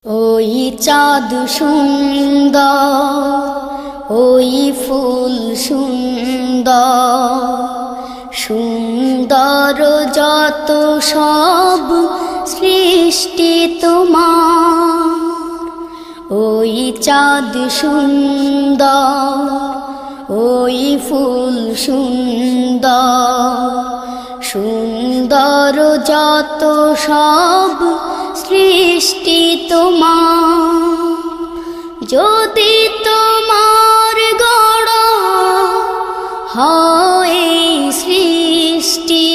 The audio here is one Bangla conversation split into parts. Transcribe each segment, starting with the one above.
ওই চাঁদ সুন্দর, ওই ফুল সুন্দর, সুন্দর যত সব সৃষ্টি তোমার। ওই চাঁদ সুন্দর, ওই ফুল সুন্দর, সুন্দর যত সব সৃষ্টি তোমার। যদি তোমার গড়া হয় সৃষ্টি,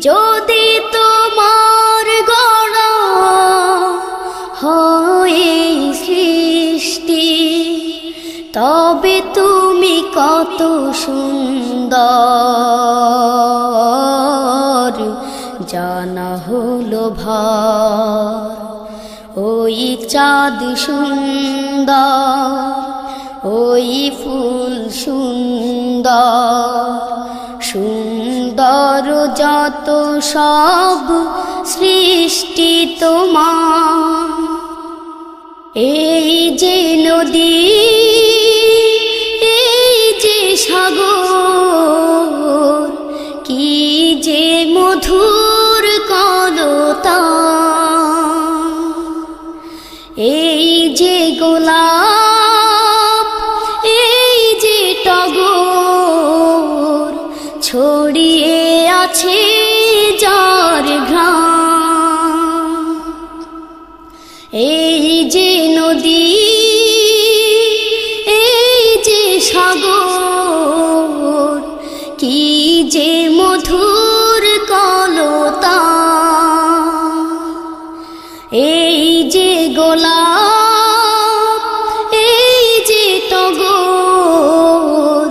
যদি তোমার গড়া হয় সৃষ্টি, তবে তুমি কত সুন্দর জানা হলো ভার। ওই চাঁদ সুন্দর, ওই ফুল সুন্দর, সুন্দর যত সব সৃষ্টি তোমার। এই যে নদী, এই যে সাগর, কি যে মধুর কলতা। এই যে গোলাপ, এই যে টগর, ছড়িয়ে আছে যার ঘ্রাণ। এই যে নদী, এই যে সাগর, কি যে মধুর কলতা। এই যে গোলাপ, এই যে টগর,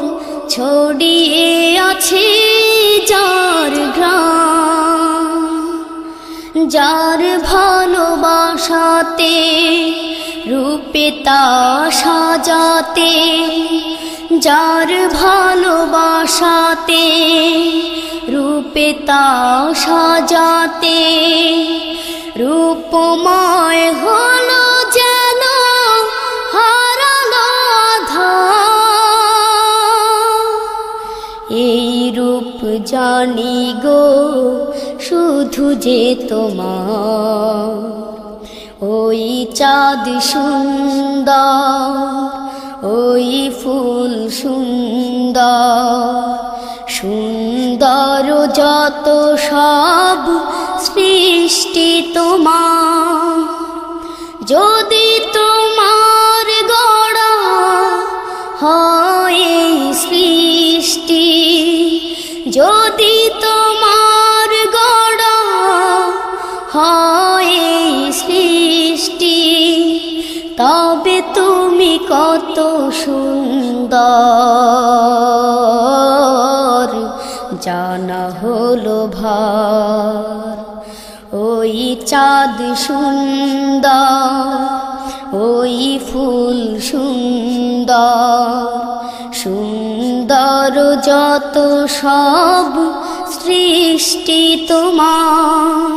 ছড়িয়ে আছে যার ঘ্রাণ। যার ভালোবাসাতে রূপে তা সাজাতে, যার ভালোবাসাতে রূপে তা সাজাতে, রূপময় হলো যেন হারানো আধার। এই রূপ জানি গো শুধু যে তোমার। ওই চাঁদ সুন্দর, ওই ফুল সুন্দর, সুন্দর যত সব সৃষ্টি তোমার। যদি তোমার গড়া হয় সৃষ্টি, যদি তোমার গড়া হয় সৃষ্টি, তবে তুমি কত সুন্দর জানা হলো ভার। ওই চাঁদ সুন্দর, ওই ফুল সুন্দর, সুন্দর যত সব সৃষ্টি তোমার।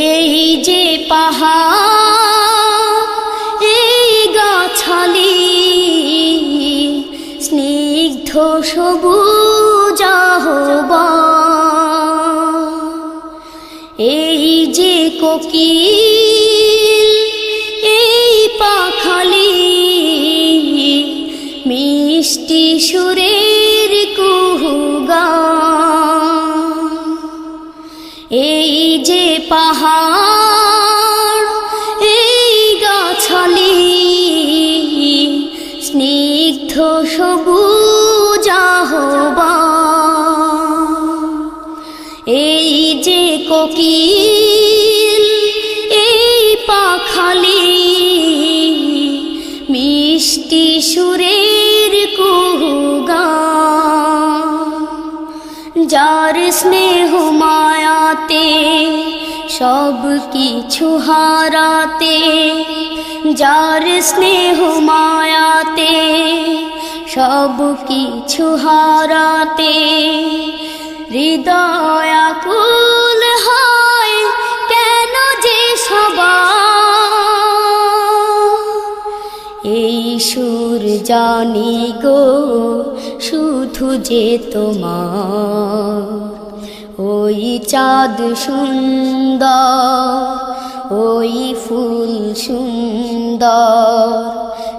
এই যে পাহাড়, এই গাছালি, স্নিগ্ধ সবুজ আহ্বান। এই যে কোকিল, এই পাখালি, মিষ্টি সুরের কুহুগান। এই যে পাহাড়, এই গাছালি, স্নিগ্ধ সবুজ আহ্বান। এই যে কোকিল, এই পাখালি, মিষ্টি সুরের কুহুগান। যার স্নেহ মায়াতে সব কিছু হারাতে, যার স্নেহ মায়াতে সব কিছু হারাতে, হৃদয় আকুল হয় কেন জানি গো শুধু যে তোমার। ওই চাঁদ সুন্দর, ওই ফুল সুন্দর,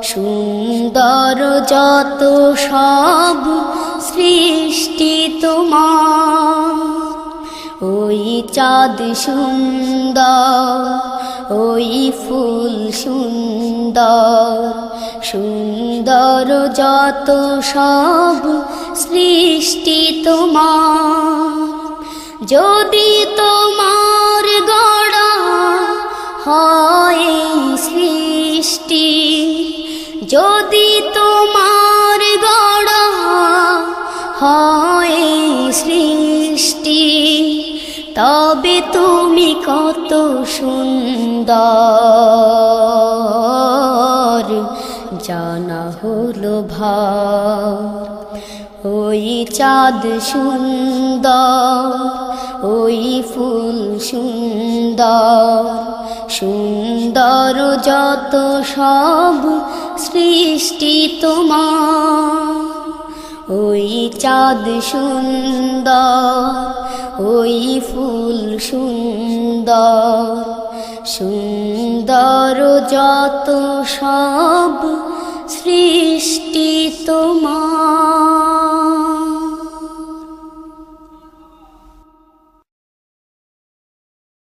সুন্দর যত সব সৃষ্টি তোমার। ওই চাঁদ সুন্দর, ওই ফুল সুন্দর, সুন্দর যত সব সৃষ্টি তোমার। যদি তোমার গড়া হয় সৃষ্টি, যদি তোমার গড়া হয় সৃষ্টি, তবে তুমি কত সুন্দর জানা হলো ভার। ওই চাঁদ সুন্দর, ওই ফুল সুন্দর, সুন্দর যত সব সৃষ্টি তোমার। ওই চাঁদ সুন্দর, ওই ফুল সুন্দর, সুন্দর যত সব সৃষ্টি তোমার।